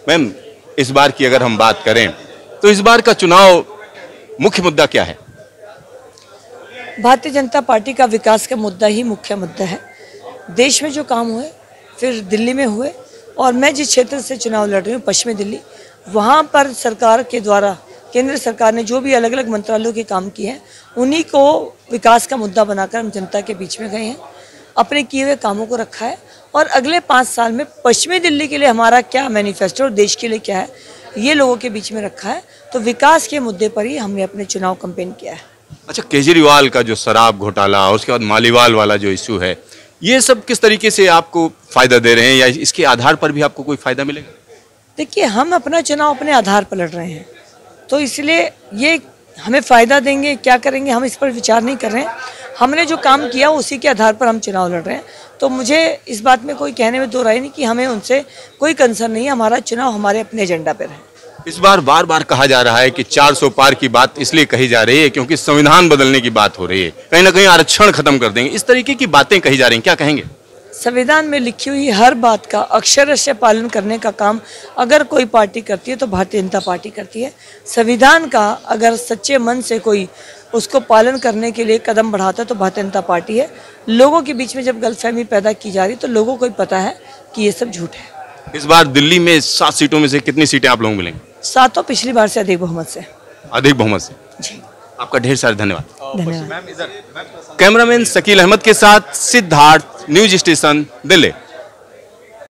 Ma'am, इस बार की अगर हम बात करें तो इस बार का चुनाव मुख्य मुद्दा क्या है? भारतीय जनता पार्टी का विकास का मुद्दा ही मुख्य मुद्दा है। देश में जो काम हुए, फिर दिल्ली में हुए, और मैं जिस क्षेत्र से चुनाव लड़ रही हूँ पश्चिमी दिल्ली, वहाँ पर सरकार के द्वारा केंद्र सरकार ने जो भी अलग अलग मंत्रालयों के काम किए हैं उन्हीं को विकास का मुद्दा बनाकर हम जनता के बीच में गए हैं, अपने किए हुए कामों को रखा है और अगले 5 साल में पश्चिमी दिल्ली के लिए हमारा क्या मैनिफेस्टो और देश के लिए क्या है ये लोगों के बीच में रखा है। तो विकास के मुद्दे पर ही हमने अपने चुनाव कैंपेन किया है। अच्छा, केजरीवाल का जो शराब घोटाला, उसके बाद मालीवाल वाला जो इशू है, ये सब किस तरीके से आपको फायदा दे रहे हैं या इसके आधार पर भी आपको कोई फायदा मिलेगा? देखिए, हम अपना चुनाव अपने आधार पर लड़ रहे हैं, तो इसलिए ये हमें फ़ायदा देंगे, क्या करेंगे हम इस पर विचार नहीं कर रहे हैं। हमने जो काम किया उसी के आधार पर हम चुनाव लड़ रहे हैं। तो मुझे इस बात में कोई कहने में दो राय नहीं कि हमें उनसे कोई कंसर्न नहीं है। हमारा चुनाव हमारे अपने एजेंडा पर है। इस बार बार बार कहा जा रहा है कि 400 पार की बात इसलिए कही जा रही है क्योंकि संविधान बदलने की बात हो रही है, कहीं ना कहीं आरक्षण खत्म कर देंगे, इस तरीके की बातें कही जा रही हैं, क्या कहेंगे? संविधान में लिखी हुई हर बात का अक्षरशः पालन करने का काम अगर कोई पार्टी करती है तो भारतीय जनता पार्टी करती है। संविधान का अगर सच्चे मन से कोई उसको पालन करने के लिए कदम बढ़ाता है तो भारतीय जनता पार्टी है। लोगों के बीच में जब गलतफहमी पैदा की जा रही तो लोगों को ही पता है कि ये सब झूठ है। इस बार दिल्ली में 7 सीटों में से कितनी सीटें आप लोगों को मिलेंगी? 7 पिछली बार से अधिक बहुमत से। अधिक बहुमत से जी, आपका ढेर सारा धन्यवाद। धन्यवाद। कैमरामैन शकील अहमद के साथ सिद्धार्थ, न्यूज स्टेशन, दिल्ली।